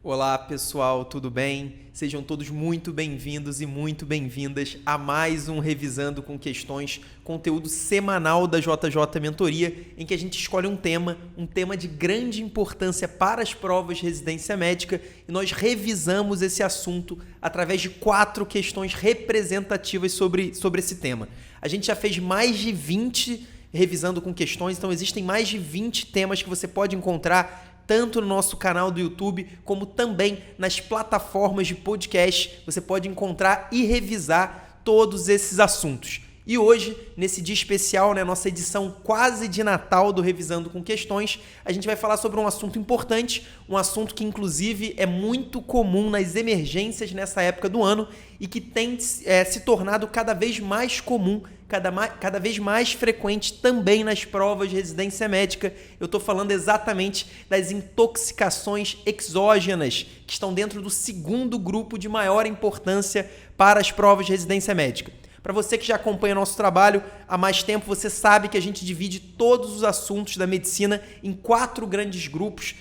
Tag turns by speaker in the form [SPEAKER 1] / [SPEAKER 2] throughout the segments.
[SPEAKER 1] Olá pessoal, tudo bem? Sejam todos muito bem-vindos e muito bem-vindas a mais um Revisando com Questões, conteúdo semanal da JJ Mentoria, em que a gente escolhe um tema de grande importância para as provas de residência médica e nós revisamos esse assunto através de 4 questões representativas sobre esse tema. A gente já fez mais de 20 revisando com questões, então existem mais de 20 temas que você pode encontrar tanto no nosso canal do YouTube, como também nas plataformas de podcast. Você pode encontrar e revisar todos esses assuntos. E hoje, nesse dia especial, nossa edição quase de Natal do Revisando com Questões, a gente vai falar sobre um assunto importante, um assunto que inclusive é muito comum nas emergências nessa época do ano e que tem se tornado cada vez mais comum, cada vez mais frequente também nas provas de residência médica. Eu estou falando exatamente das intoxicações exógenas, que estão dentro do segundo grupo de maior importância para as provas de residência médica. Para você que já acompanha nosso trabalho há mais tempo, você sabe que a gente divide todos os assuntos da medicina em 4 grandes grupos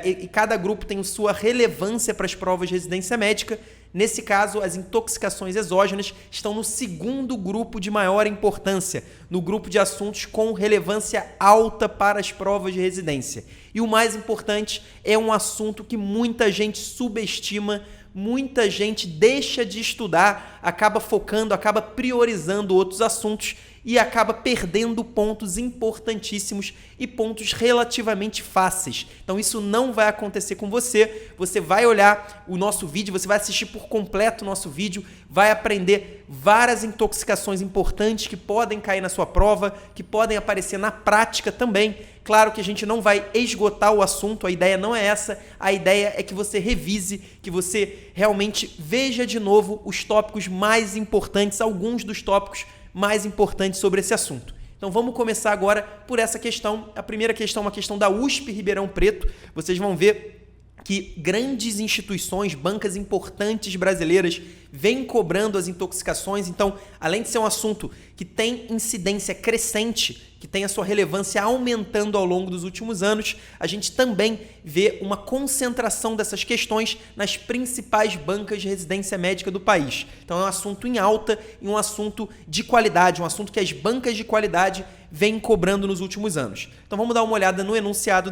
[SPEAKER 1] e cada grupo tem sua relevância para as provas de residência médica. Nesse caso, as intoxicações exógenas estão no segundo grupo de maior importância, no grupo de assuntos com relevância alta para as provas de residência. E o mais importante, é um assunto que muita gente subestima, muita gente deixa de estudar, acaba focando, acaba priorizando outros assuntos e acaba perdendo pontos importantíssimos e pontos relativamente fáceis. Então isso não vai acontecer com você. Você vai olhar o nosso vídeo, você vai assistir por completo o nosso vídeo, vai aprender várias intoxicações importantes que podem cair na sua prova, que podem aparecer na prática também. Claro que a gente não vai esgotar o assunto, a ideia não é essa, a ideia é que você revise, que você realmente veja de novo os tópicos mais importantes, alguns dos tópicos mais importantes sobre esse assunto. Então vamos começar agora por essa questão. A primeira questão é uma questão da USP Ribeirão Preto. Vocês vão ver que grandes instituições, bancas importantes brasileiras vêm cobrando as intoxicações. Então, além de ser um assunto que tem incidência crescente, que tem a sua relevância aumentando ao longo dos últimos anos, a gente também vê uma concentração dessas questões nas principais bancas de residência médica do país. Então, é um assunto em alta e um assunto de qualidade, um assunto que as bancas de qualidade vêm cobrando nos últimos anos. Então, vamos dar uma olhada no enunciado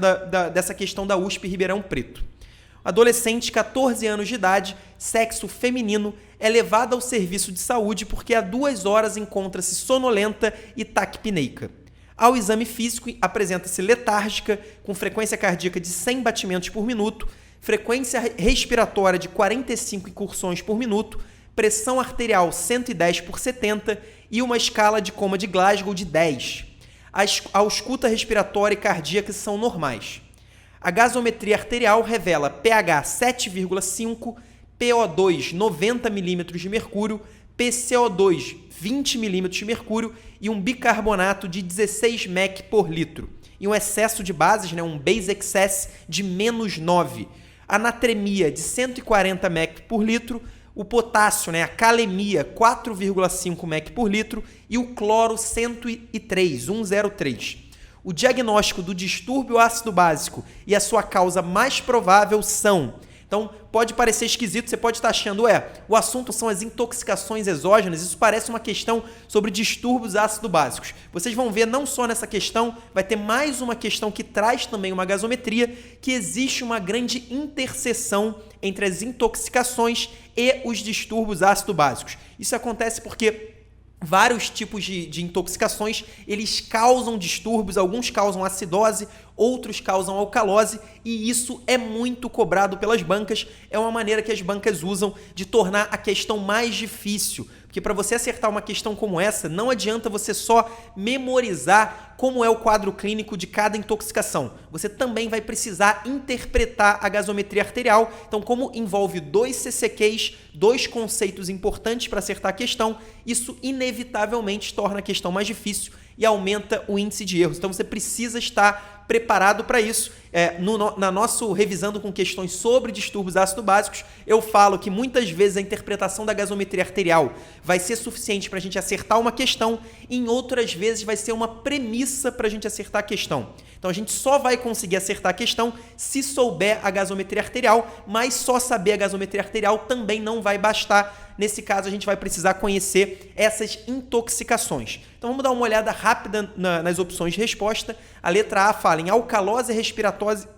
[SPEAKER 1] dessa questão da USP Ribeirão Preto. Adolescente, 14 anos de idade, sexo feminino, é levada ao serviço de saúde porque há 2 horas encontra-se sonolenta e taquipneica. Ao exame físico, apresenta-se letárgica, com frequência cardíaca de 100 batimentos por minuto, frequência respiratória de 45 incursões por minuto, pressão arterial 110/70 e uma escala de coma de Glasgow de 10. A ausculta respiratória e cardíaca são normais. A gasometria arterial revela pH 7,5, PO2 90 mm de mercúrio, PCO2 20 mm de mercúrio e um bicarbonato de 16 mEq por litro. E um excesso de bases, um base excess de -9. A natremia de 140 mEq por litro, o potássio, a calemia 4,5 mEq por litro e o cloro 103. O diagnóstico do distúrbio ácido básico e a sua causa mais provável são... Então, pode parecer esquisito, você pode estar achando, o assunto são as intoxicações exógenas, isso parece uma questão sobre distúrbios ácido-básicos. Vocês vão ver, não só nessa questão, vai ter mais uma questão que traz também uma gasometria, que existe uma grande interseção entre as intoxicações e os distúrbios ácido-básicos. Isso acontece porque vários tipos de intoxicações, eles causam distúrbios, alguns causam acidose, outros causam alcalose, e isso é muito cobrado pelas bancas, é uma maneira que as bancas usam de tornar a questão mais difícil, porque para você acertar uma questão como essa, não adianta você só memorizar como é o quadro clínico de cada intoxicação. Você também vai precisar interpretar a gasometria arterial. Então, como envolve 2 CCQs, 2 conceitos importantes para acertar a questão, isso inevitavelmente torna a questão mais difícil e aumenta o índice de erros. Então, você precisa estar preparado para isso. Na nosso Revisando com Questões sobre Distúrbios Ácido-Básicos, eu falo que muitas vezes a interpretação da gasometria arterial vai ser suficiente para a gente acertar uma questão, e em outras vezes vai ser uma premissa para a gente acertar a questão. Então a gente só vai conseguir acertar a questão se souber a gasometria arterial, mas só saber a gasometria arterial também não vai bastar. Nesse caso, a gente vai precisar conhecer essas intoxicações. Então vamos dar uma olhada rápida nas opções de resposta. A letra A fala em alcalose respiratória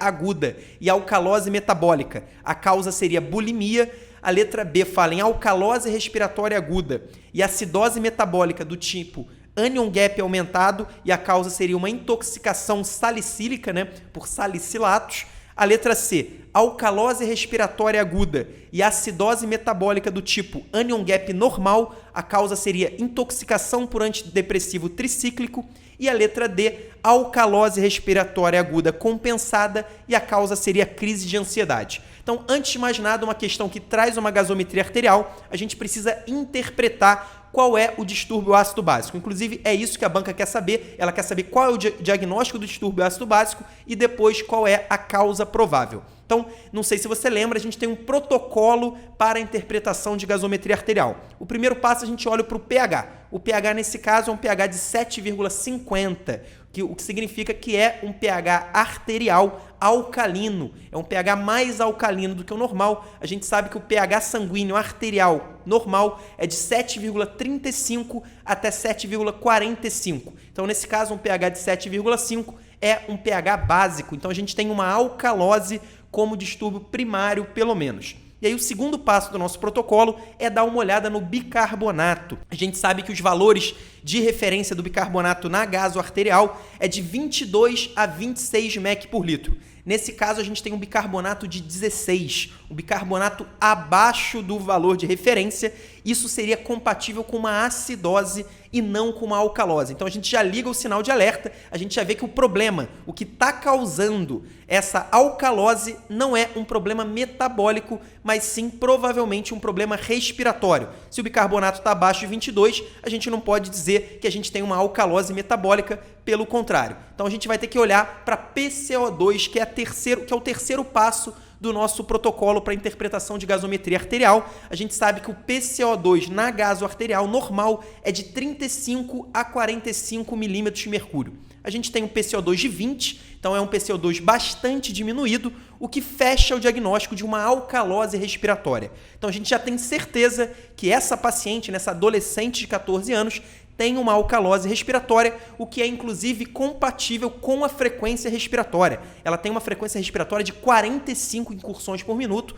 [SPEAKER 1] aguda e alcalose metabólica. A causa seria bulimia. A letra B fala em alcalose respiratória aguda e acidose metabólica do tipo anion gap aumentado, e a causa seria uma intoxicação salicílica, por salicilatos. A letra C, alcalose respiratória aguda e acidose metabólica do tipo anion gap normal, a causa seria intoxicação por antidepressivo tricíclico. E a letra D, alcalose respiratória aguda compensada, e a causa seria crise de ansiedade. Então, antes de mais nada, uma questão que traz uma gasometria arterial, a gente precisa interpretar qual é o distúrbio ácido básico. Inclusive, é isso que a banca quer saber. Ela quer saber qual é o diagnóstico do distúrbio ácido básico e depois qual é a causa provável. Então, não sei se você lembra, a gente tem um protocolo para a interpretação de gasometria arterial. O primeiro passo, a gente olha para o pH. O pH, nesse caso, é um pH de 7,50, o que significa que é um pH arterial alcalino. É um pH mais alcalino do que o normal. A gente sabe que o pH sanguíneo arterial normal é de 7,35 até 7,45. Então, nesse caso, um pH de 7,5 é um pH básico. Então, a gente tem uma alcalose como distúrbio primário, pelo menos. E aí o segundo passo do nosso protocolo é dar uma olhada no bicarbonato. A gente sabe que os valores de referência do bicarbonato na gaso arterial é de 22 a 26 mEq por litro. Nesse caso, a gente tem um bicarbonato de 16, um bicarbonato abaixo do valor de referência. Isso seria compatível com uma acidose e não com uma alcalose. Então, a gente já liga o sinal de alerta, a gente já vê que o problema, o que está causando essa alcalose não é um problema metabólico, mas sim, provavelmente, um problema respiratório. Se o bicarbonato está abaixo de 22, a gente não pode dizer que a gente tem uma alcalose metabólica, pelo contrário. Então, a gente vai ter que olhar para PCO2, que é o terceiro passo do nosso protocolo para interpretação de gasometria arterial. A gente sabe que o PCO2 na gaso arterial normal é de 35 a 45 milímetros de mercúrio. A gente tem um PCO2 de 20, então é um PCO2 bastante diminuído, o que fecha o diagnóstico de uma alcalose respiratória. Então a gente já tem certeza que essa paciente, nessa adolescente de 14 anos, tem uma alcalose respiratória, o que é inclusive compatível com a frequência respiratória. Ela tem uma frequência respiratória de 45 incursões por minuto,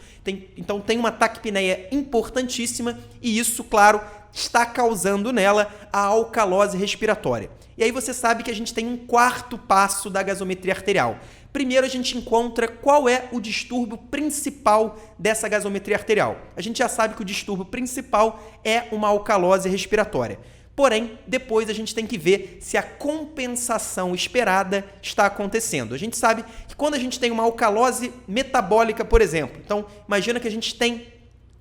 [SPEAKER 1] então tem uma taquipneia importantíssima e isso, claro, está causando nela a alcalose respiratória. E aí você sabe que a gente tem um quarto passo da gasometria arterial. Primeiro, a gente encontra qual é o distúrbio principal dessa gasometria arterial. A gente já sabe que o distúrbio principal é uma alcalose respiratória. Porém, depois a gente tem que ver se a compensação esperada está acontecendo. A gente sabe que quando a gente tem uma alcalose metabólica, por exemplo, então imagina que a gente tem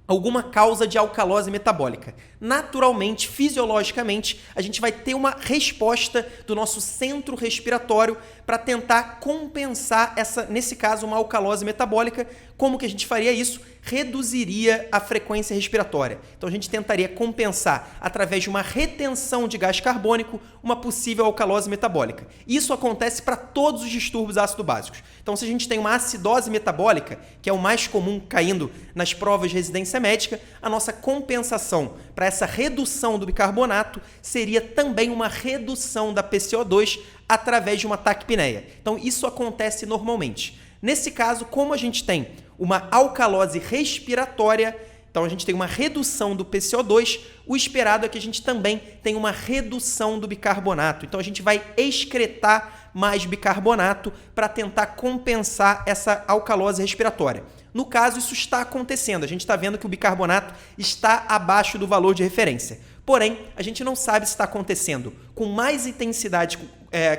[SPEAKER 1] alguma causa de alcalose metabólica. Naturalmente, fisiologicamente, a gente vai ter uma resposta do nosso centro respiratório para tentar compensar nesse caso, uma alcalose metabólica. Como que a gente faria isso? Reduziria a frequência respiratória. Então, a gente tentaria compensar através de uma retenção de gás carbônico uma possível alcalose metabólica. Isso acontece para todos os distúrbios ácido-básicos. Então, se a gente tem uma acidose metabólica, que é o mais comum caindo nas provas de residência médica, a nossa compensação para essa redução do bicarbonato seria também uma redução da PCO2 através de uma taquipneia. Então, isso acontece normalmente. Nesse caso, como a gente tem uma alcalose respiratória, então a gente tem uma redução do PCO2, o esperado é que a gente também tenha uma redução do bicarbonato. Então a gente vai excretar mais bicarbonato para tentar compensar essa alcalose respiratória. No caso, isso está acontecendo. A gente está vendo que o bicarbonato está abaixo do valor de referência. Porém, a gente não sabe se está acontecendo com mais intensidade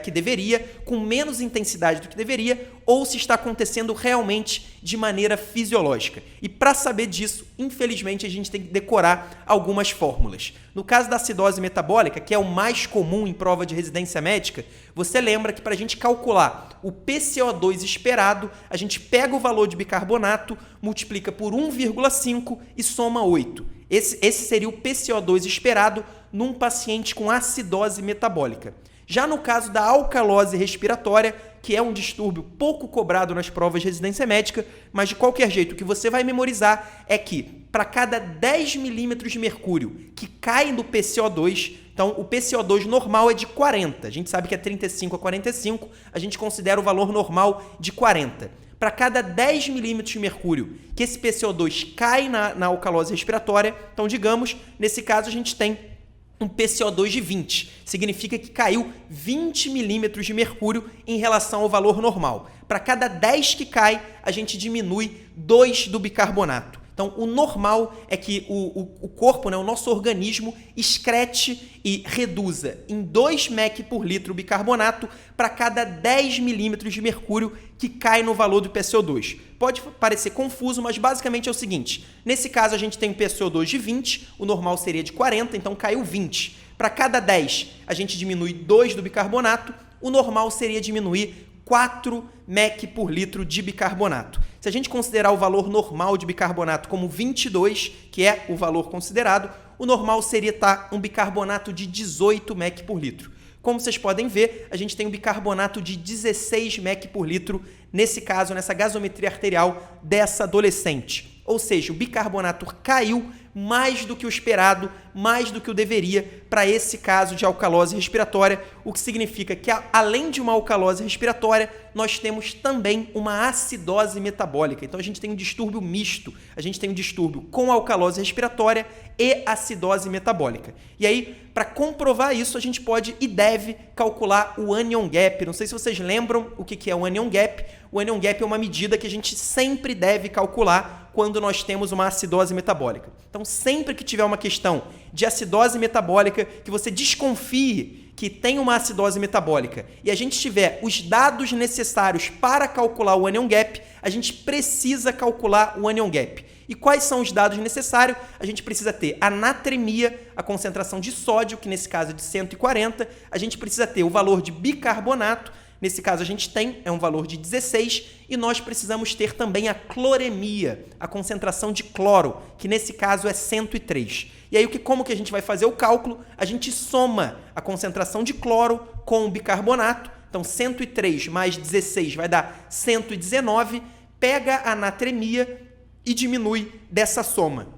[SPEAKER 1] que deveria, com menos intensidade do que deveria, ou se está acontecendo realmente de maneira fisiológica. E para saber disso, infelizmente, a gente tem que decorar algumas fórmulas. No caso da acidose metabólica, que é o mais comum em prova de residência médica, você lembra que para a gente calcular o PCO2 esperado, a gente pega o valor de bicarbonato, multiplica por 1,5 e soma 8. Esse seria o PCO2 esperado num paciente com acidose metabólica. Já no caso da alcalose respiratória, que é um distúrbio pouco cobrado nas provas de residência médica, mas de qualquer jeito, o que você vai memorizar é que para cada 10 milímetros de mercúrio que cai no PCO2, então o PCO2 normal é de 40, a gente sabe que é 35 a 45, a gente considera o valor normal de 40. Para cada 10 milímetros de mercúrio que esse PCO2 cai na alcalose respiratória, então digamos, nesse caso a gente tem um PCO2 de 20, significa que caiu 20 milímetros de mercúrio em relação ao valor normal. Para cada 10 que cai, a gente diminui 2 do bicarbonato. Então, o normal é que o corpo, né, o nosso organismo, excrete e reduza em 2 mEq por litro o bicarbonato para cada 10 milímetros de mercúrio que cai no valor do PCO2. Pode parecer confuso, mas basicamente é o seguinte. Nesse caso, a gente tem um PCO2 de 20, o normal seria de 40, então caiu 20. Para cada 10, a gente diminui 2 do bicarbonato, o normal seria diminuir 4 mEq por litro de bicarbonato. Se a gente considerar o valor normal de bicarbonato como 22, que é o valor considerado, o normal seria estar um bicarbonato de 18 mEq por litro. Como vocês podem ver, a gente tem um bicarbonato de 16 mEq por litro, nesse caso, nessa gasometria arterial dessa adolescente. Ou seja, o bicarbonato caiu mais do que o esperado, mais do que o deveria para esse caso de alcalose respiratória, o que significa que, além de uma alcalose respiratória, nós temos também uma acidose metabólica. Então, a gente tem um distúrbio misto, a gente tem um distúrbio com alcalose respiratória e acidose metabólica. E aí, para comprovar isso, a gente pode e deve calcular o anion gap. Não sei se vocês lembram o que é o anion gap. O anion gap é uma medida que a gente sempre deve calcular quando nós temos uma acidose metabólica. Então, sempre que tiver uma questão de acidose metabólica, que você desconfie que tem uma acidose metabólica e a gente tiver os dados necessários para calcular o anion gap, a gente precisa calcular o anion gap. E quais são os dados necessários? A gente precisa ter a natremia, a concentração de sódio, que nesse caso é de 140, a gente precisa ter o valor de bicarbonato, nesse caso a gente tem, é um valor de 16, e nós precisamos ter também a cloremia, a concentração de cloro, que nesse caso é 103. E aí, como que a gente vai fazer o cálculo? A gente soma a concentração de cloro com o bicarbonato, então 103 mais 16 vai dar 119, pega a natremia e diminui dessa soma.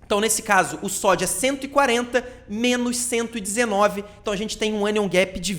[SPEAKER 1] Então, nesse caso, o sódio é 140 menos 119. Então, a gente tem um anion gap de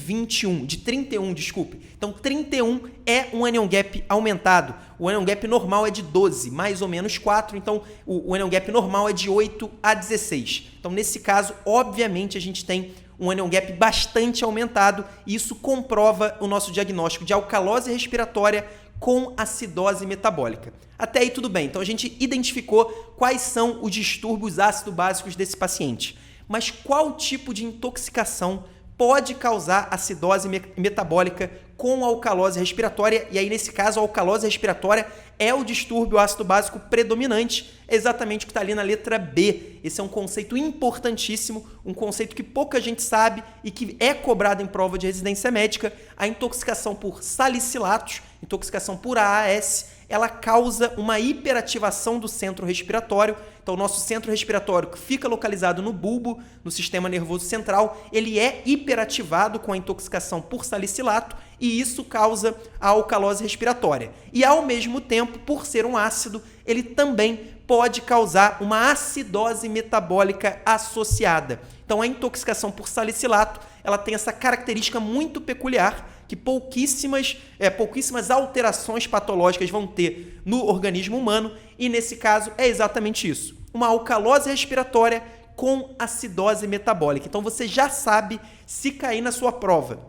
[SPEAKER 1] 31, desculpe. Então, 31 é um anion gap aumentado. O anion gap normal é de 12, mais ou menos 4. Então, o anion gap normal é de 8 a 16. Então, nesse caso, obviamente, a gente tem um anion gap bastante aumentado e isso comprova o nosso diagnóstico de alcalose respiratória com acidose metabólica. Até aí tudo bem, então a gente identificou quais são os distúrbios ácido-básicos desse paciente. Mas qual tipo de intoxicação pode causar acidose metabólica com alcalose respiratória? E aí, nesse caso, a alcalose respiratória é o distúrbio ácido-básico predominante, exatamente o que está ali na letra B. Esse é um conceito importantíssimo, um conceito que pouca gente sabe e que é cobrado em prova de residência médica. A intoxicação por salicilatos, intoxicação por AAS, ela causa uma hiperativação do centro respiratório. Então, o nosso centro respiratório, que fica localizado no bulbo, no sistema nervoso central, ele é hiperativado com a intoxicação por salicilato e isso causa a alcalose respiratória. E, ao mesmo tempo, por ser um ácido, ele também pode causar uma acidose metabólica associada. Então, a intoxicação por salicilato, ela tem essa característica muito peculiar que pouquíssimas alterações patológicas vão ter no organismo humano e, nesse caso, é exatamente isso. Uma alcalose respiratória com acidose metabólica. Então, você já sabe, se cair na sua prova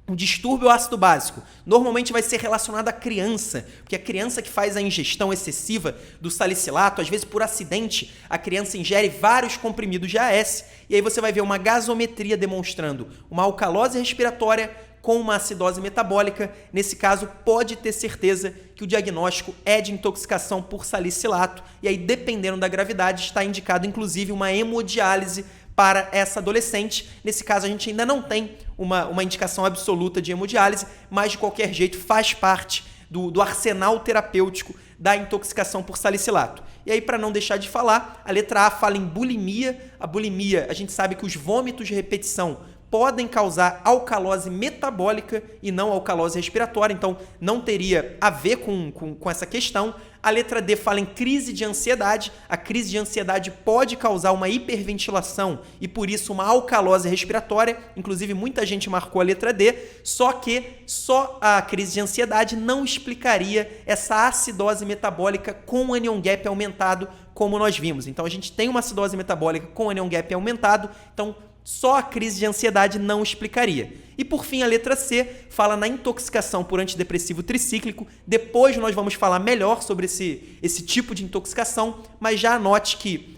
[SPEAKER 1] O distúrbio ácido básico normalmente vai ser relacionado à criança, porque a criança que faz a ingestão excessiva do salicilato, às vezes por acidente, a criança ingere vários comprimidos de AS, e aí você vai ver uma gasometria demonstrando uma alcalose respiratória com uma acidose metabólica. Nesse caso, pode ter certeza que o diagnóstico é de intoxicação por salicilato, e aí, dependendo da gravidade, está indicado inclusive uma hemodiálise para essa adolescente. Nesse caso, a gente ainda não tem uma indicação absoluta de hemodiálise, mas de qualquer jeito faz parte do arsenal terapêutico da intoxicação por salicilato. E aí, para não deixar de falar, a letra A fala em bulimia. A bulimia, a gente sabe que os vômitos de repetição podem causar alcalose metabólica e não alcalose respiratória, então não teria a ver com essa questão. A letra D fala em crise de ansiedade. A crise de ansiedade pode causar uma hiperventilação e, por isso, uma alcalose respiratória. Inclusive, muita gente marcou a letra D, só que só a crise de ansiedade não explicaria essa acidose metabólica com anion gap aumentado, como nós vimos. Então, a gente tem uma acidose metabólica com anion gap aumentado, então só a crise de ansiedade não explicaria. E por fim, a letra C fala na intoxicação por antidepressivo tricíclico. Depois nós vamos falar melhor sobre esse tipo de intoxicação, mas já anote que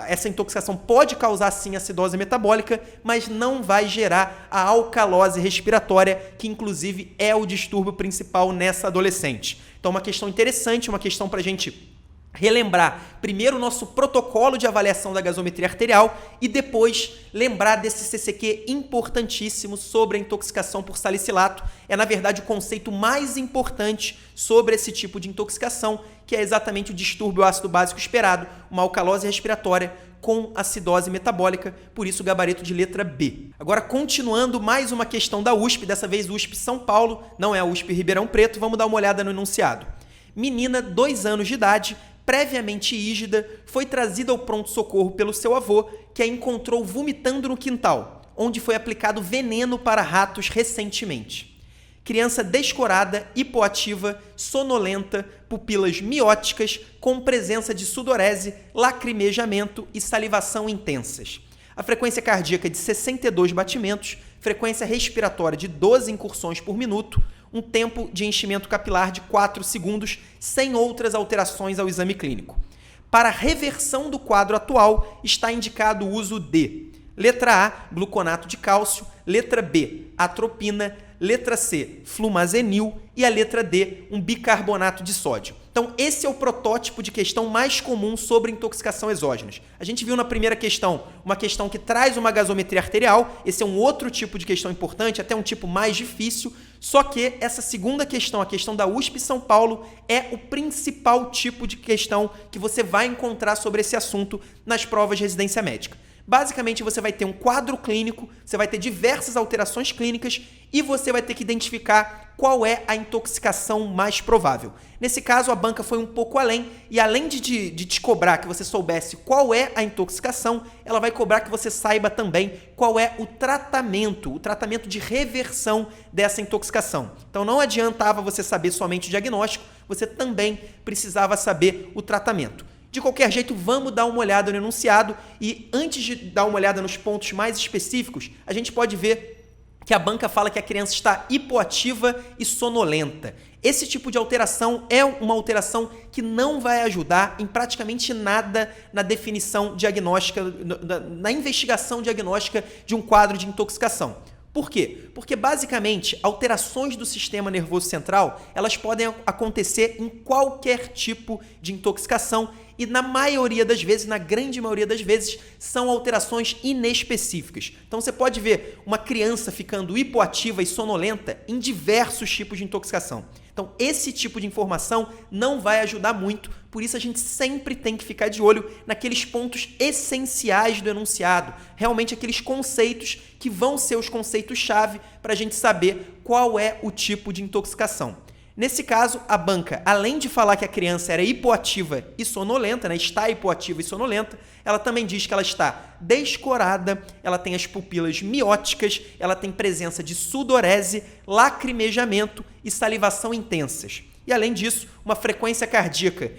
[SPEAKER 1] essa intoxicação pode causar sim acidose metabólica, mas não vai gerar a alcalose respiratória, que inclusive é o distúrbio principal nessa adolescente. Então, uma questão interessante, uma questão para a gente relembrar primeiro o nosso protocolo de avaliação da gasometria arterial e depois lembrar desse CCQ importantíssimo sobre a intoxicação por salicilato. É, na verdade, o conceito mais importante sobre esse tipo de intoxicação, que é exatamente o distúrbio ácido básico esperado, uma alcalose respiratória com acidose metabólica, por isso o gabarito de letra B. Agora, continuando, mais uma questão da USP, dessa vez USP São Paulo, não é a USP Ribeirão Preto, vamos dar uma olhada no enunciado. Menina, 2 anos de idade, previamente ígida, foi trazida ao pronto-socorro pelo seu avô, que a encontrou vomitando no quintal, onde foi aplicado veneno para ratos recentemente. Criança descorada, hipoativa, sonolenta, pupilas mióticas, com presença de sudorese, lacrimejamento e salivação intensas. A frequência cardíaca de 62 batimentos, frequência respiratória de 12 incursões por minuto, um tempo de enchimento capilar de 4 segundos, sem outras alterações ao exame clínico. Para reversão do quadro atual, está indicado o uso de letra A, gluconato de cálcio, letra B, atropina, letra C, flumazenil e a letra D, um bicarbonato de sódio. Então, esse é o protótipo de questão mais comum sobre intoxicação exógenas. A gente viu na primeira questão uma questão que traz uma gasometria arterial, esse é um outro tipo de questão importante, até um tipo mais difícil, só que essa segunda questão, a questão da USP São Paulo, é o principal tipo de questão que você vai encontrar sobre esse assunto nas provas de residência médica. Basicamente, você vai ter um quadro clínico, você vai ter diversas alterações clínicas e você vai ter que identificar qual é a intoxicação mais provável. Nesse caso, a banca foi um pouco além e além de te cobrar que você soubesse qual é a intoxicação, ela vai cobrar que você saiba também qual é o tratamento de reversão dessa intoxicação. Então, não adiantava você saber somente o diagnóstico, você também precisava saber o tratamento. De qualquer jeito, vamos dar uma olhada no enunciado e antes de dar uma olhada nos pontos mais específicos, a gente pode ver que a banca fala que a criança está hipoativa e sonolenta. Esse tipo de alteração é uma alteração que não vai ajudar em praticamente nada na definição diagnóstica, na investigação diagnóstica de um quadro de intoxicação. Por quê? Porque, basicamente, alterações do sistema nervoso central, elas podem acontecer em qualquer tipo de intoxicação e, na maioria das vezes, na grande maioria das vezes, são alterações inespecíficas. Então, você pode ver uma criança ficando hipoativa e sonolenta em diversos tipos de intoxicação. Então, esse tipo de informação não vai ajudar muito, por isso a gente sempre tem que ficar de olho naqueles pontos essenciais do enunciado, realmente aqueles conceitos que vão ser os conceitos-chave para a gente saber qual é o tipo de intoxicação. Nesse caso, a banca, além de falar que a criança era hipoativa e sonolenta, está hipoativa e sonolenta, ela também diz que ela está descorada, ela tem as pupilas mióticas, ela tem presença de sudorese, lacrimejamento e salivação intensas. E, além disso, uma frequência cardíaca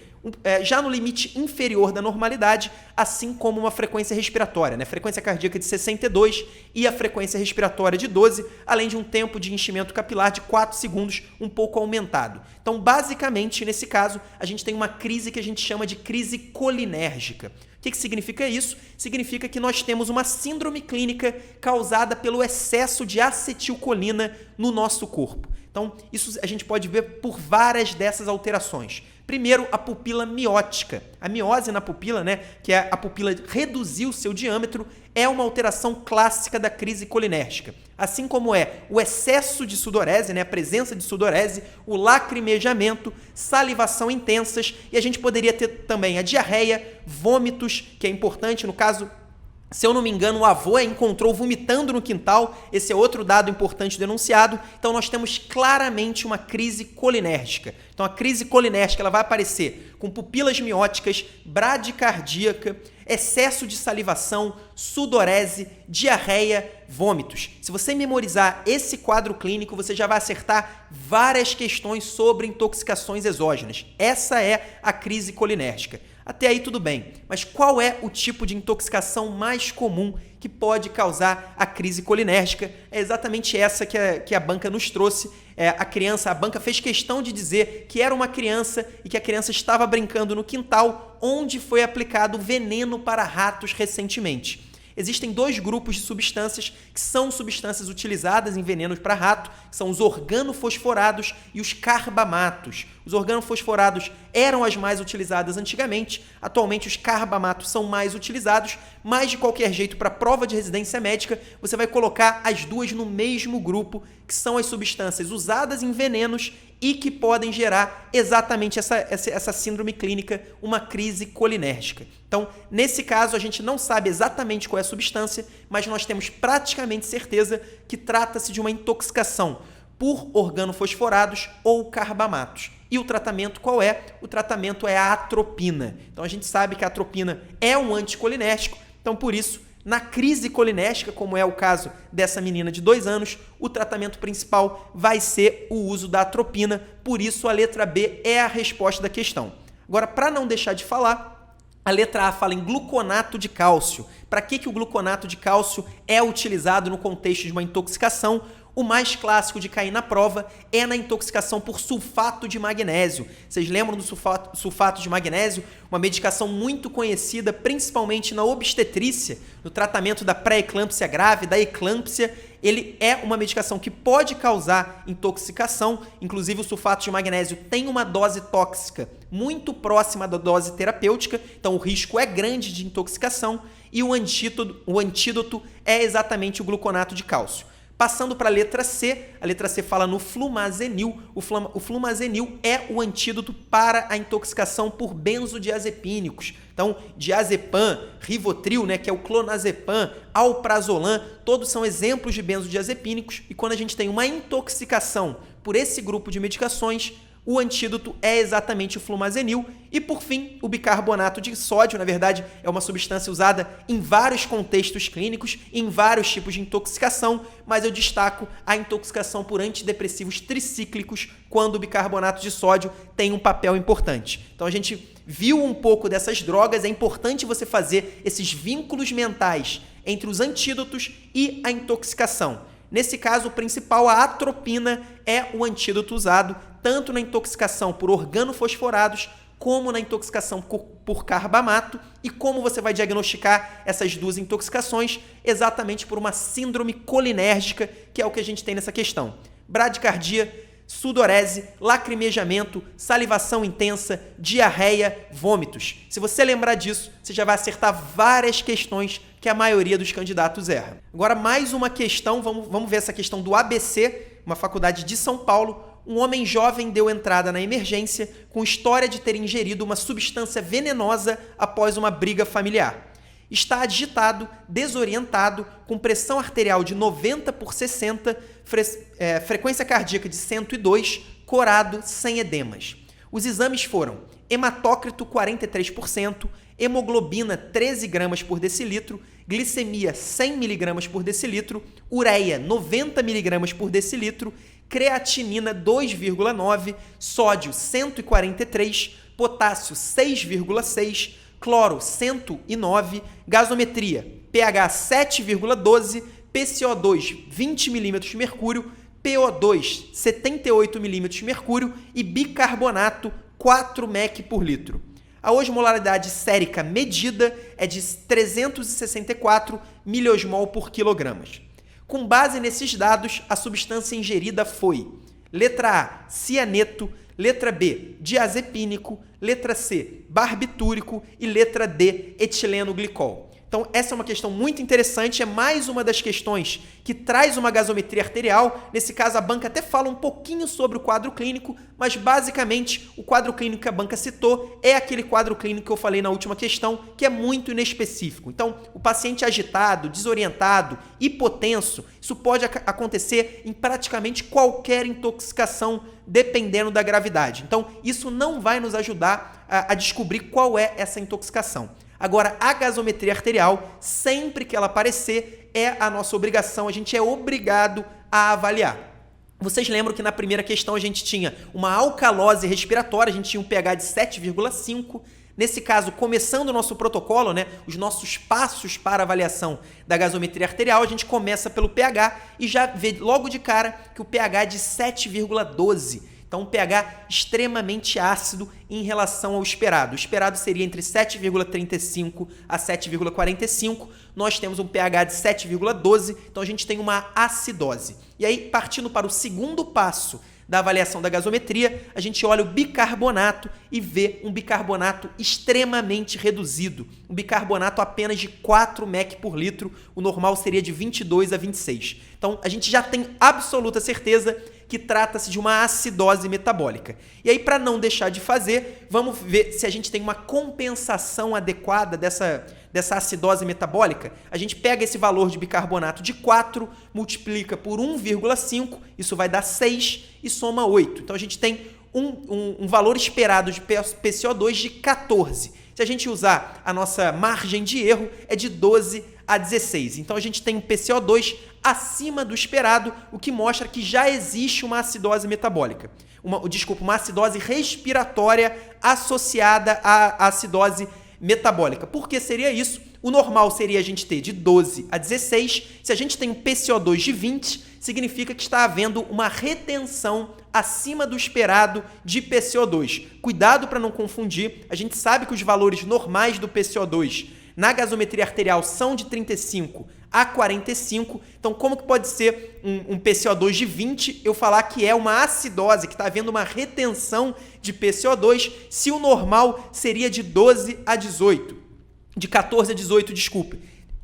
[SPEAKER 1] já no limite inferior da normalidade, assim como uma frequência respiratória, né? Frequência cardíaca de 62 e a frequência respiratória de 12, além de um tempo de enchimento capilar de 4 segundos, um pouco aumentado. Então, basicamente, nesse caso, a gente tem uma crise que a gente chama de crise colinérgica. O que significa isso? Significa que nós temos uma síndrome clínica causada pelo excesso de acetilcolina no nosso corpo. Então, isso a gente pode ver por várias dessas alterações. Primeiro, a pupila miótica. A miose na pupila, né, que é a pupila reduzir o seu diâmetro, é uma alteração clássica da crise colinérgica. Assim como é o excesso de sudorese, né, a presença de sudorese, o lacrimejamento, salivação intensas, e a gente poderia ter também a diarreia, vômitos, que é importante, no caso, se eu não me engano, o avô encontrou vomitando no quintal. Esse é outro dado importante denunciado. Então, nós temos claramente uma crise colinérgica. Então, a crise colinérgica ela vai aparecer com pupilas mióticas, bradicardíaca, excesso de salivação, sudorese, diarreia, vômitos. Se você memorizar esse quadro clínico, você já vai acertar várias questões sobre intoxicações exógenas. Essa é a crise colinérgica. Até aí tudo bem, mas qual é o tipo de intoxicação mais comum que pode causar a crise colinérgica? É exatamente essa que a banca nos trouxe. A banca fez questão de dizer que era uma criança e que a criança estava brincando no quintal onde foi aplicado veneno para ratos recentemente. Existem dois grupos de substâncias que são substâncias utilizadas em venenos para rato, que são os organofosforados e os carbamatos. Os organofosforados eram as mais utilizadas antigamente, atualmente os carbamatos são mais utilizados, mas de qualquer jeito, para prova de residência médica, você vai colocar as duas no mesmo grupo, que são as substâncias usadas em venenos e que podem gerar exatamente essa síndrome clínica, uma crise colinérgica. Então, nesse caso, a gente não sabe exatamente qual é a substância, mas nós temos praticamente certeza que trata-se de uma intoxicação por organofosforados ou carbamatos. E o tratamento qual é? O tratamento é a atropina. Então, a gente sabe que a atropina é um anticolinérgico, então, por isso, na crise colinérgica, como é o caso dessa menina de 2 anos, o tratamento principal vai ser o uso da atropina, por isso a letra B é a resposta da questão. Agora, para não deixar de falar, a letra A fala em gluconato de cálcio. Para que o gluconato de cálcio é utilizado no contexto de uma intoxicação? O mais clássico de cair na prova é na intoxicação por sulfato de magnésio. Vocês lembram do sulfato de magnésio? Uma medicação muito conhecida, principalmente na obstetrícia, no tratamento da pré-eclâmpsia grave, da eclâmpsia. Ele é uma medicação que pode causar intoxicação. Inclusive, o sulfato de magnésio tem uma dose tóxica muito próxima da dose terapêutica, então o risco é grande de intoxicação. E o antídoto é exatamente o gluconato de cálcio. Passando para a letra C fala no flumazenil. O flumazenil é o antídoto para a intoxicação por benzodiazepínicos. Então, diazepam, Rivotril, né, que é o clonazepam, alprazolam, todos são exemplos de benzodiazepínicos. E quando a gente tem uma intoxicação por esse grupo de medicações, o antídoto é exatamente o flumazenil. E, por fim, o bicarbonato de sódio, na verdade, é uma substância usada em vários contextos clínicos, em vários tipos de intoxicação, mas eu destaco a intoxicação por antidepressivos tricíclicos, quando o bicarbonato de sódio tem um papel importante. Então, a gente viu um pouco dessas drogas, é importante você fazer esses vínculos mentais entre os antídotos e a intoxicação. Nesse caso, o principal, a atropina, é o antídoto usado tanto na intoxicação por organofosforados como na intoxicação por carbamato. E como você vai diagnosticar essas duas intoxicações? Exatamente por uma síndrome colinérgica, que é o que a gente tem nessa questão. Bradicardia, sudorese, lacrimejamento, salivação intensa, diarreia, vômitos. Se você lembrar disso, você já vai acertar várias questões que a maioria dos candidatos erra. Agora, mais uma questão, vamos ver essa questão do ABC, uma faculdade de São Paulo. Um homem jovem deu entrada na emergência com história de ter ingerido uma substância venenosa após uma briga familiar. Está agitado, desorientado, com pressão arterial de 90/60, frequência cardíaca de 102, corado, sem edemas. Os exames foram hematócrito 43%, hemoglobina 13 gramas por decilitro, glicemia 100 mg por decilitro, ureia 90 mg por decilitro, creatinina 2,9, sódio 143, potássio 6,6, cloro 109, gasometria pH 7,12, PCO2 20 milímetros de mercúrio, PO2 78 milímetros de mercúrio e bicarbonato 4 mEq por litro. A osmolaridade sérica medida é de 364 miliosmol por quilogramas. Com base nesses dados, a substância ingerida foi: letra A, cianeto, letra B, diazepínico, letra C, barbitúrico e letra D, etileno glicol. Então, essa é uma questão muito interessante, é mais uma das questões que traz uma gasometria arterial. Nesse caso, a banca até fala um pouquinho sobre o quadro clínico, mas basicamente o quadro clínico que a banca citou é aquele quadro clínico que eu falei na última questão, que é muito inespecífico. Então, o paciente agitado, desorientado, hipotenso, isso pode acontecer em praticamente qualquer intoxicação, dependendo da gravidade. Então, isso não vai nos ajudar a descobrir qual é essa intoxicação. Agora, a gasometria arterial, sempre que ela aparecer, é a nossa obrigação, a gente é obrigado a avaliar. Vocês lembram que na primeira questão a gente tinha uma alcalose respiratória, a gente tinha um pH de 7,5. Nesse caso, começando o nosso protocolo, né, os nossos passos para avaliação da gasometria arterial, a gente começa pelo pH e já vê logo de cara que o pH é de 7,12. Então, um pH extremamente ácido em relação ao esperado. O esperado seria entre 7,35 a 7,45. Nós temos um pH de 7,12, então a gente tem uma acidose. E aí, partindo para o segundo passo da avaliação da gasometria, a gente olha o bicarbonato e vê um bicarbonato extremamente reduzido. Um bicarbonato apenas de 4 mEq por litro, o normal seria de 22 a 26. Então, a gente já tem absoluta certeza que trata-se de uma acidose metabólica. E aí, para não deixar de fazer, vamos ver se a gente tem uma compensação adequada dessa acidose metabólica. A gente pega esse valor de bicarbonato de 4, multiplica por 1,5, isso vai dar 6 e soma 8. Então, a gente tem um valor esperado de PCO2 de 14. Se a gente usar a nossa margem de erro, é de 12 a 16. Então, a gente tem um PCO2 acima do esperado, o que mostra que já existe uma acidose metabólica. Uma acidose respiratória associada à acidose metabólica. Por que seria isso? O normal seria a gente ter de 12 a 16. Se a gente tem um PCO2 de 20, significa que está havendo uma retenção acima do esperado de PCO2. Cuidado para não confundir. A gente sabe que os valores normais do PCO2 na gasometria arterial são de 35 a 45. Então, como que pode ser um PCO2 de 20 eu falar que é uma acidose, que está havendo uma retenção de PCO2, se o normal seria de 12 a 18, de 14 a 18, desculpe.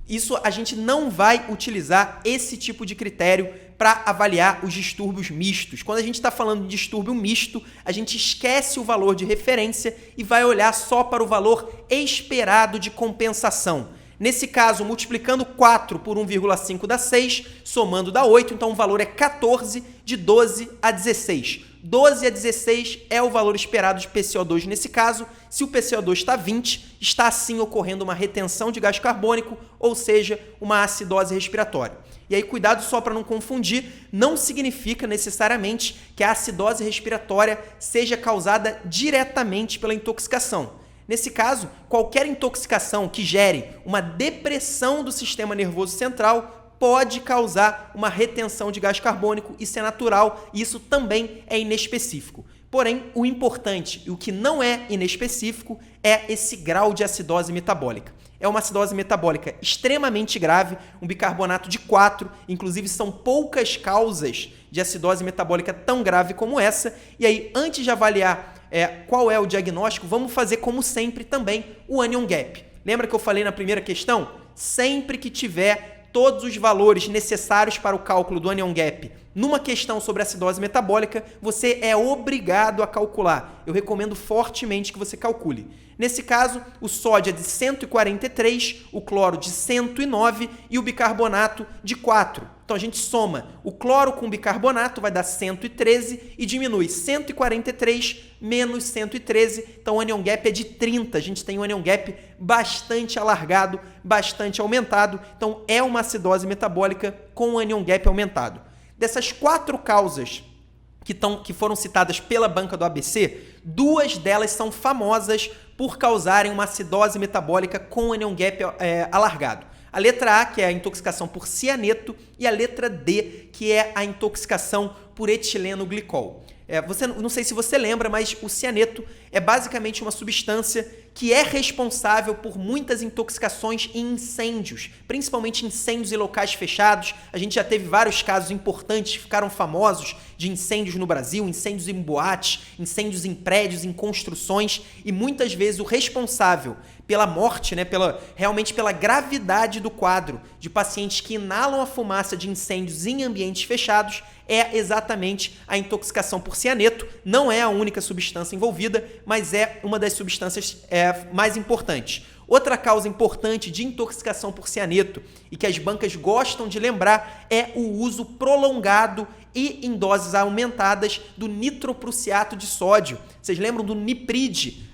[SPEAKER 1] Isso a gente não vai utilizar esse tipo de critério para avaliar os distúrbios mistos. Quando a gente está falando de distúrbio misto, a gente esquece o valor de referência e vai olhar só para o valor esperado de compensação. Nesse caso, multiplicando 4 por 1,5 dá 6, somando dá 8, então o valor é 14, de 12 a 16. 12 a 16 é o valor esperado de PCO2 nesse caso. Se o PCO2 está 20, está assim ocorrendo uma retenção de gás carbônico, ou seja, uma acidose respiratória. E aí, cuidado só para não confundir, não significa necessariamente que a acidose respiratória seja causada diretamente pela intoxicação. Nesse caso, qualquer intoxicação que gere uma depressão do sistema nervoso central pode causar uma retenção de gás carbônico, isso é natural e isso também é inespecífico. Porém, o importante e o que não é inespecífico é esse grau de acidose metabólica. É uma acidose metabólica extremamente grave, um bicarbonato de 4, inclusive são poucas causas de acidose metabólica tão grave como essa. E aí, antes de avaliar qual é o diagnóstico, vamos fazer, como sempre, também o anion gap. Lembra que eu falei na primeira questão? Sempre que tiver todos os valores necessários para o cálculo do anion gap numa questão sobre acidose metabólica, você é obrigado a calcular. Eu recomendo fortemente que você calcule. Nesse caso, o sódio é de 143, o cloro de 109 e o bicarbonato de 4. Então, a gente soma o cloro com o bicarbonato, vai dar 113 e diminui 143 menos 113. Então, o anion gap é de 30. A gente tem um anion gap bastante alargado, bastante aumentado. Então, é uma acidose metabólica com o anion gap aumentado. Dessas 4 causas que foram citadas pela banca do ABC, 2 delas são famosas por causarem uma acidose metabólica com anion gap alargado. A letra A, que é a intoxicação por cianeto, e a letra D, que é a intoxicação por etileno glicol. Não sei se você lembra, mas o cianeto é basicamente uma substância que é responsável por muitas intoxicações em incêndios, principalmente incêndios em locais fechados. A gente já teve vários casos importantes que ficaram famosos de incêndios no Brasil, incêndios em boates, incêndios em prédios, em construções, e muitas vezes o responsável pela morte, realmente pela gravidade do quadro de pacientes que inalam a fumaça de incêndios em ambientes fechados é exatamente a intoxicação por cianeto. Não é a única substância envolvida, mas é uma das substâncias mais importantes. Outra causa importante de intoxicação por cianeto e que as bancas gostam de lembrar é o uso prolongado e em doses aumentadas do nitroprussiato de sódio. Vocês lembram do Nipride,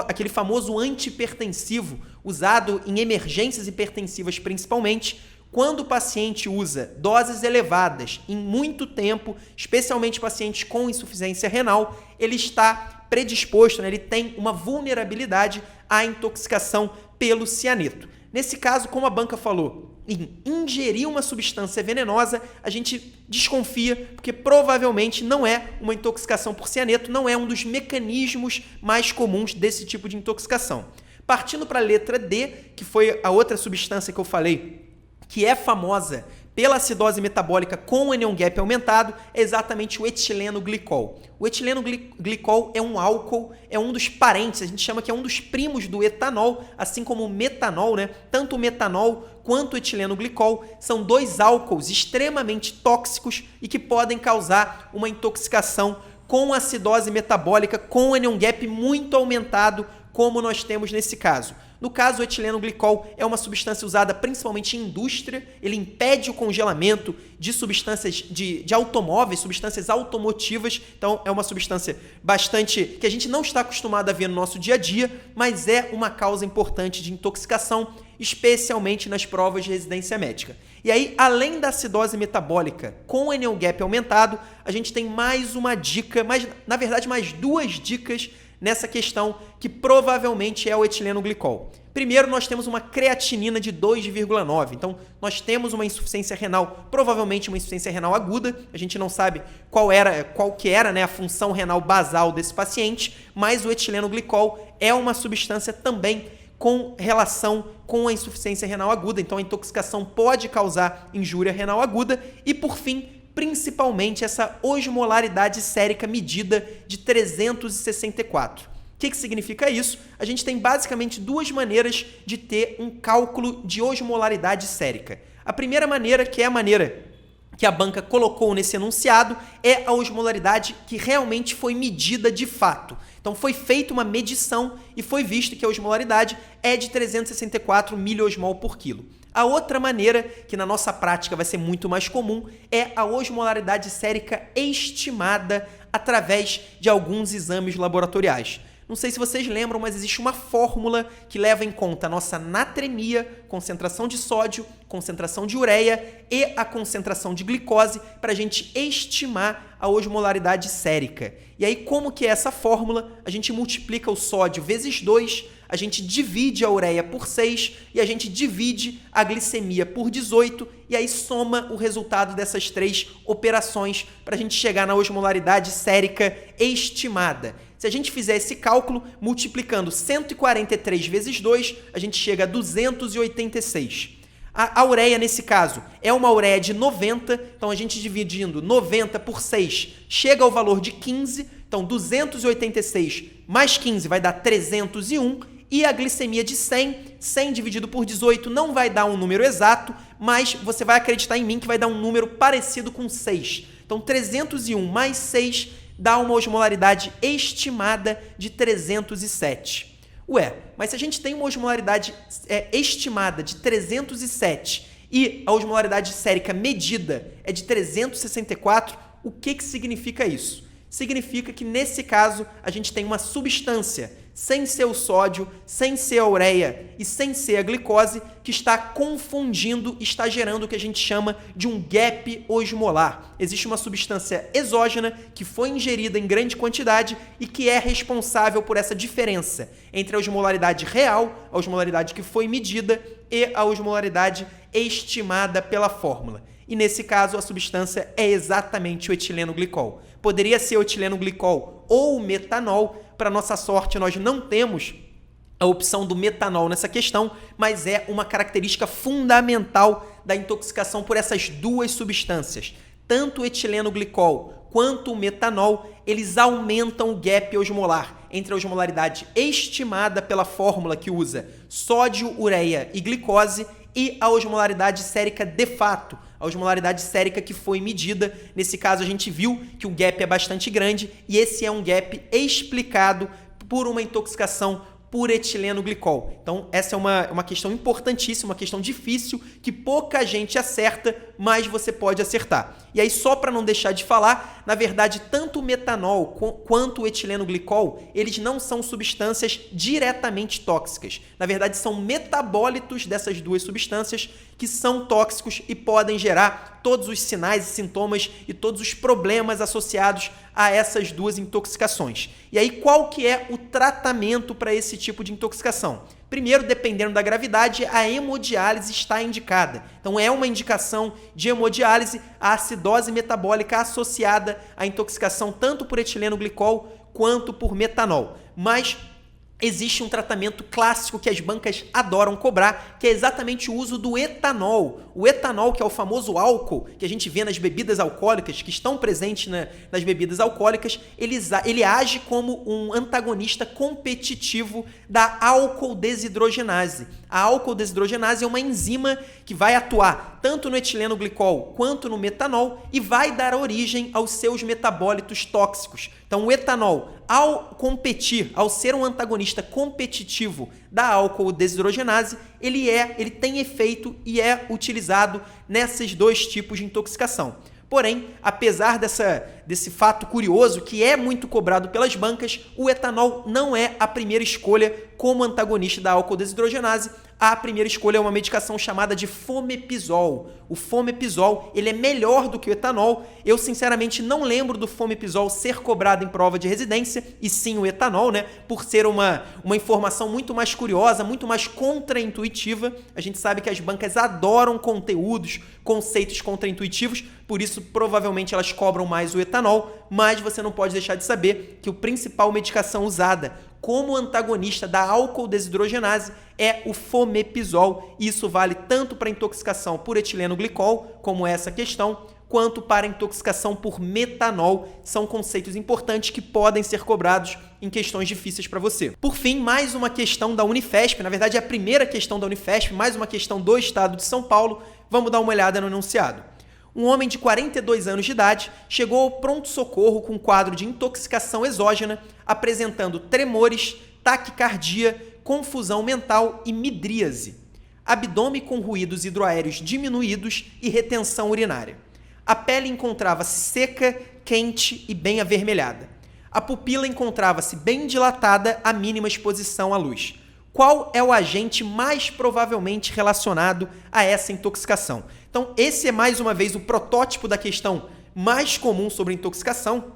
[SPEAKER 1] aquele famoso antihipertensivo usado em emergências hipertensivas principalmente? Quando o paciente usa doses elevadas em muito tempo, especialmente pacientes com insuficiência renal, ele está predisposto, ele tem uma vulnerabilidade à intoxicação pelo cianeto. Nesse caso, como a banca falou, em ingerir uma substância venenosa, a gente desconfia, porque provavelmente não é uma intoxicação por cianeto, não é um dos mecanismos mais comuns desse tipo de intoxicação. Partindo para a letra D, que foi a outra substância que eu falei, que é famosa pela acidose metabólica com anion gap aumentado, é exatamente o etileno glicol. O etileno glicol é um álcool, é um dos parentes, a gente chama que é um dos primos do etanol, assim como o metanol, Tanto o metanol quanto o etileno glicol são 2 álcools extremamente tóxicos e que podem causar uma intoxicação com acidose metabólica com anion gap muito aumentado, como nós temos nesse caso. No caso, o etileno glicol é uma substância usada principalmente em indústria, ele impede o congelamento de substâncias de automóveis, substâncias automotivas, então é uma substância que a gente não está acostumado a ver no nosso dia a dia, mas é uma causa importante de intoxicação, especialmente nas provas de residência médica. E aí, além da acidose metabólica com anion gap aumentado, a gente tem mais uma dica, na verdade mais 2 dicas nessa questão que provavelmente é o etileno glicol. Primeiro, nós temos uma creatinina de 2,9. Então, nós temos uma insuficiência renal, provavelmente uma insuficiência renal aguda. A gente não sabe qual que era a função renal basal desse paciente, mas o etileno glicol é uma substância também com relação com a insuficiência renal aguda. Então, a intoxicação pode causar injúria renal aguda. E, por fim, principalmente essa osmolaridade sérica medida de 364. O que significa isso? A gente tem basicamente 2 maneiras de ter um cálculo de osmolaridade sérica. A primeira maneira, que é a maneira que a banca colocou nesse enunciado, é a osmolaridade que realmente foi medida de fato. Então foi feita uma medição e foi visto que a osmolaridade é de 364 miliosmol por quilo. A outra maneira, que na nossa prática vai ser muito mais comum, é a osmolaridade sérica estimada através de alguns exames laboratoriais. Não sei se vocês lembram, mas existe uma fórmula que leva em conta a nossa natremia, concentração de sódio, concentração de ureia e a concentração de glicose para a gente estimar a osmolaridade sérica. E aí, como que é essa fórmula? A gente multiplica o sódio vezes 2, a gente divide a ureia por 6 e a gente divide a glicemia por 18 e aí soma o resultado dessas 3 operações para a gente chegar na osmolaridade sérica estimada. Se a gente fizer esse cálculo, multiplicando 143 vezes 2, a gente chega a 286. A ureia, nesse caso, é uma ureia de 90, então a gente dividindo 90 por 6 chega ao valor de 15, então 286 mais 15 vai dar 301, e a glicemia de 100, 100 dividido por 18 não vai dar um número exato, mas você vai acreditar em mim que vai dar um número parecido com 6. Então 301 mais 6 dá uma osmolaridade estimada de 307. Ué, mas se a gente tem uma osmolaridade estimada de 307 e a osmolaridade sérica medida é de 364, o que significa isso? Significa que, nesse caso, a gente tem uma substância, sem ser o sódio, sem ser a ureia e sem ser a glicose, que está confundindo, está gerando o que a gente chama de um gap osmolar. Existe uma substância exógena que foi ingerida em grande quantidade e que é responsável por essa diferença entre a osmolaridade real, a osmolaridade que foi medida, e a osmolaridade estimada pela fórmula. E nesse caso, a substância é exatamente o etileno glicol. Poderia ser o etileno glicol ou o metanol. Para nossa sorte, nós não temos a opção do metanol nessa questão, mas é uma característica fundamental da intoxicação por essas duas substâncias. Tanto o etileno glicol quanto o metanol, eles aumentam o gap osmolar entre a osmolaridade estimada pela fórmula que usa sódio, ureia e glicose e a osmolaridade sérica de fato, a osmolaridade sérica que foi medida. Nesse caso, a gente viu que o gap é bastante grande e esse é um gap explicado por uma intoxicação por etileno glicol. Então, essa é uma questão importantíssima, uma questão difícil, que pouca gente acerta, mas você pode acertar. E aí, só para não deixar de falar, na verdade, tanto o metanol quanto o etileno glicol, eles não são substâncias diretamente tóxicas. Na verdade, são metabólitos dessas duas substâncias que são tóxicos e podem gerar todos os sinais e sintomas e todos os problemas associados a essas duas intoxicações. E aí, qual que é o tratamento para esse tipo de intoxicação? Primeiro, dependendo da gravidade, a hemodiálise está indicada. Então, é uma indicação de hemodiálise a acidose metabólica associada à intoxicação tanto por etileno glicol quanto por metanol. Mas existe um tratamento clássico que as bancas adoram cobrar, que é exatamente o uso do etanol. O etanol, que é o famoso álcool que a gente vê nas bebidas alcoólicas, que estão presentes nas bebidas alcoólicas, ele age como um antagonista competitivo da álcool desidrogenase. A álcool desidrogenase é uma enzima que vai atuar tanto no etileno glicol quanto no metanol e vai dar origem aos seus metabólitos tóxicos. Então, o etanol, ao competir, ao ser um antagonista competitivo da álcool desidrogenase, ele tem efeito e é utilizado nesses dois tipos de intoxicação. Porém, apesar desse fato curioso, que é muito cobrado pelas bancas, o etanol não é a primeira escolha como antagonista da álcool desidrogenase. A primeira escolha é uma medicação chamada de fomepizol. O fomepizol, ele é melhor do que o etanol. Eu, sinceramente, não lembro do fomepizol ser cobrado em prova de residência, e sim o etanol, né? Por ser uma informação muito mais curiosa, muito mais contraintuitiva. A gente sabe que as bancas adoram conceitos contraintuitivos, por isso, provavelmente, elas cobram mais o etanol, mas você não pode deixar de saber que a principal medicação usada como antagonista da álcool desidrogenase é o fomepizol. Isso vale tanto para intoxicação por etileno glicol, como essa questão, quanto para intoxicação por metanol. São conceitos importantes que podem ser cobrados em questões difíceis para você. Por fim, mais uma questão da Unifesp, na verdade é a primeira questão da Unifesp, mais uma questão do estado de São Paulo. Vamos dar uma olhada no enunciado. Um homem de 42 anos de idade chegou ao pronto-socorro com um quadro de intoxicação exógena, apresentando tremores, taquicardia, confusão mental e midríase, abdômen com ruídos hidroaéreos diminuídos e retenção urinária. A pele encontrava-se seca, quente e bem avermelhada. A pupila encontrava-se bem dilatada à mínima exposição à luz. Qual é o agente mais provavelmente relacionado a essa intoxicação? Então, esse é mais uma vez o protótipo da questão mais comum sobre intoxicação.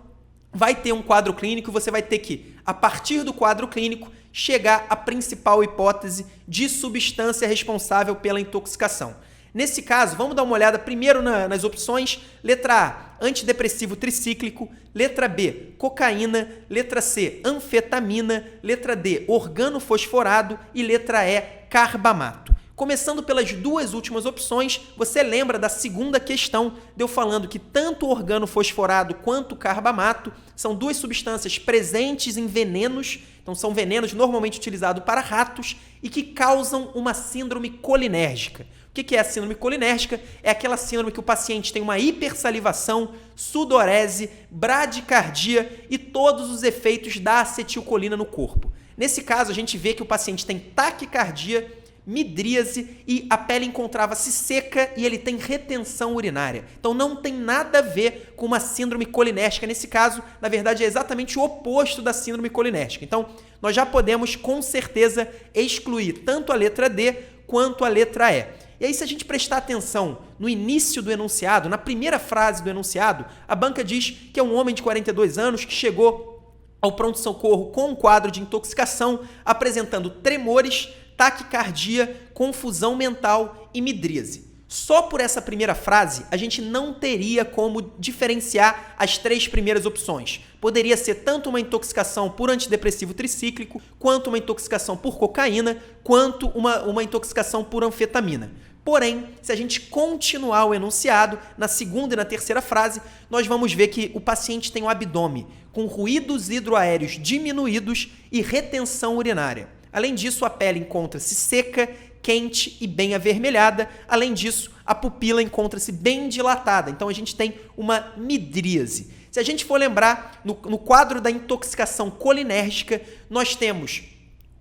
[SPEAKER 1] Vai ter um quadro clínico, você vai ter que, a partir do quadro clínico, chegar à principal hipótese de substância responsável pela intoxicação. Nesse caso, vamos dar uma olhada primeiro nas opções. Letra A, antidepressivo tricíclico. Letra B, cocaína. Letra C, anfetamina. Letra D, organofosforado. E letra E, carbamato. Começando pelas duas últimas opções, você lembra da segunda questão de eu falando que tanto o organofosforado quanto o carbamato são duas substâncias presentes em venenos, então são venenos normalmente utilizados para ratos e que causam uma síndrome colinérgica. O que é a síndrome colinérgica? É aquela síndrome que o paciente tem uma hipersalivação, sudorese, bradicardia e todos os efeitos da acetilcolina no corpo. Nesse caso, a gente vê que o paciente tem taquicardia, midríase e a pele encontrava-se seca e ele tem retenção urinária. Então não tem nada a ver com uma síndrome colinérgica. Nesse caso, na verdade, é exatamente o oposto da síndrome colinérgica. Então, nós já podemos com certeza excluir tanto a letra D quanto a letra E. E aí, se a gente prestar atenção no início do enunciado, na primeira frase do enunciado, a banca diz que é um homem de 42 anos que chegou ao pronto-socorro com um quadro de intoxicação, apresentando tremores, taquicardia, confusão mental e midríase. Só por essa primeira frase, a gente não teria como diferenciar as três primeiras opções. Poderia ser tanto uma intoxicação por antidepressivo tricíclico, quanto uma intoxicação por cocaína, quanto uma intoxicação por anfetamina. Porém, se a gente continuar o enunciado, na segunda e na terceira frase, nós vamos ver que o paciente tem o abdômen com ruídos hidroaéreos diminuídos e retenção urinária. Além disso, a pele encontra-se seca, quente e bem avermelhada. Além disso, a pupila encontra-se bem dilatada. Então, a gente tem uma midríase. Se a gente for lembrar, no quadro da intoxicação colinérgica, nós temos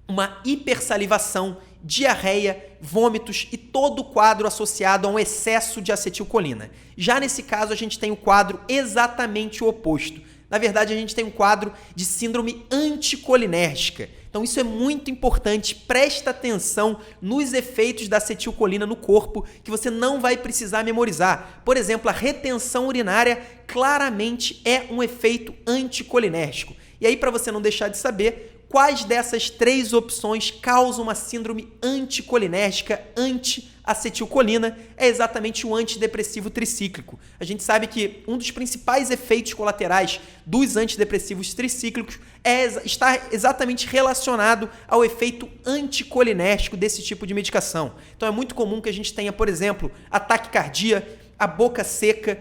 [SPEAKER 1] uma hipersalivação, diarreia, vômitos e todo o quadro associado a um excesso de acetilcolina. Já nesse caso, a gente tem o quadro exatamente o oposto. Na verdade, a gente tem um quadro de síndrome anticolinérgica. Então, isso é muito importante. Presta atenção nos efeitos da acetilcolina no corpo, que você não vai precisar memorizar. Por exemplo, a retenção urinária claramente é um efeito anticolinérgico. E aí, para você não deixar de saber, quais dessas três opções causam uma síndrome anticolinérgica, anti-acetilcolina? É exatamente o antidepressivo tricíclico. A gente sabe que um dos principais efeitos colaterais dos antidepressivos tricíclicos está exatamente relacionado ao efeito anticolinérgico desse tipo de medicação. Então é muito comum que a gente tenha, por exemplo, a taquicardia, a boca seca,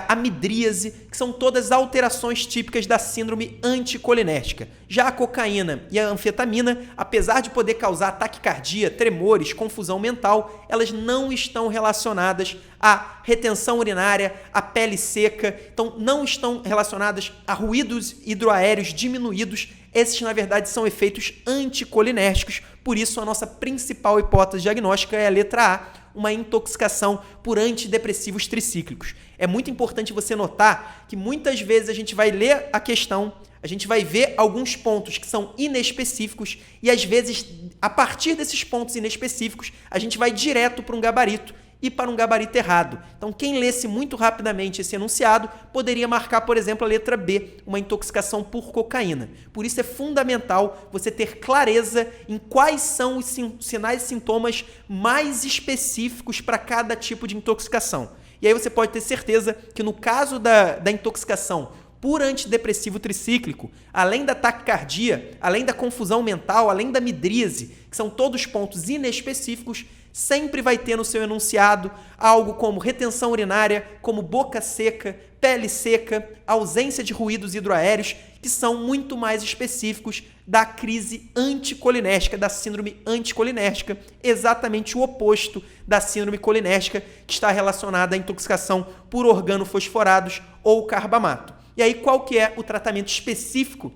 [SPEAKER 1] a midríase, que são todas alterações típicas da síndrome anticolinérgica. Já a cocaína e a anfetamina, apesar de poder causar taquicardia, tremores, confusão mental, elas não estão relacionadas à retenção urinária, à pele seca, então não estão relacionadas a ruídos hidroaéreos diminuídos. Esses, na verdade, são efeitos anticolinérgicos, por isso a nossa principal hipótese diagnóstica é a letra A, uma intoxicação por antidepressivos tricíclicos. É muito importante você notar que muitas vezes a gente vai ler a questão, a gente vai ver alguns pontos que são inespecíficos e às vezes, a partir desses pontos inespecíficos, a gente vai direto para um gabarito e para um gabarito errado. Então, quem lesse muito rapidamente esse enunciado poderia marcar, por exemplo, a letra B, uma intoxicação por cocaína. Por isso é fundamental você ter clareza em quais são os sinais e sintomas mais específicos para cada tipo de intoxicação. E aí você pode ter certeza que no caso da intoxicação por antidepressivo tricíclico, além da taquicardia, além da confusão mental, além da midríase, que são todos pontos inespecíficos, sempre vai ter no seu enunciado algo como retenção urinária, como boca seca, pele seca, ausência de ruídos hidroaéreos, que são muito mais específicos da crise anticolinérgica, da síndrome anticolinérgica, exatamente o oposto da síndrome colinérgica, que está relacionada à intoxicação por organofosforados ou carbamato. E aí, qual que é o tratamento específico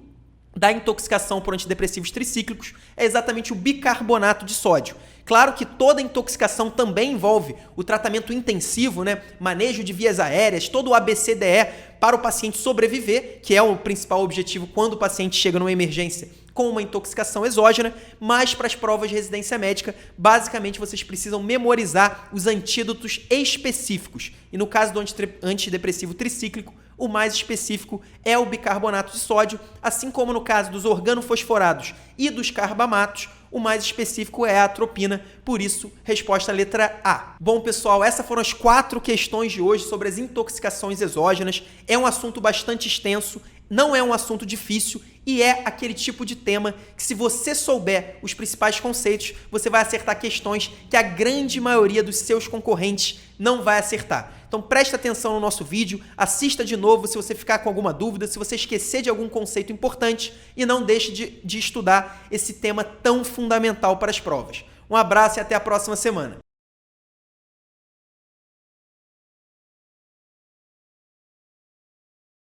[SPEAKER 1] da intoxicação por antidepressivos tricíclicos? É exatamente o bicarbonato de sódio. Claro que toda intoxicação também envolve o tratamento intensivo, manejo de vias aéreas, todo o ABCDE para o paciente sobreviver, que é o principal objetivo quando o paciente chega numa emergência com uma intoxicação exógena, mas para as provas de residência médica, basicamente vocês precisam memorizar os antídotos específicos. E no caso do antidepressivo tricíclico, o mais específico é o bicarbonato de sódio, assim como no caso dos organofosforados e dos carbamatos, o mais específico é a atropina, por isso, resposta letra A. Bom, pessoal, essas foram as 4 questões de hoje sobre as intoxicações exógenas. É um assunto bastante extenso, não é um assunto difícil e é aquele tipo de tema que, se você souber os principais conceitos, você vai acertar questões que a grande maioria dos seus concorrentes não vai acertar. Então preste atenção no nosso vídeo, assista de novo se você ficar com alguma dúvida, se você esquecer de algum conceito importante e não deixe de estudar esse tema tão fundamental para as provas. Um abraço e até a próxima semana.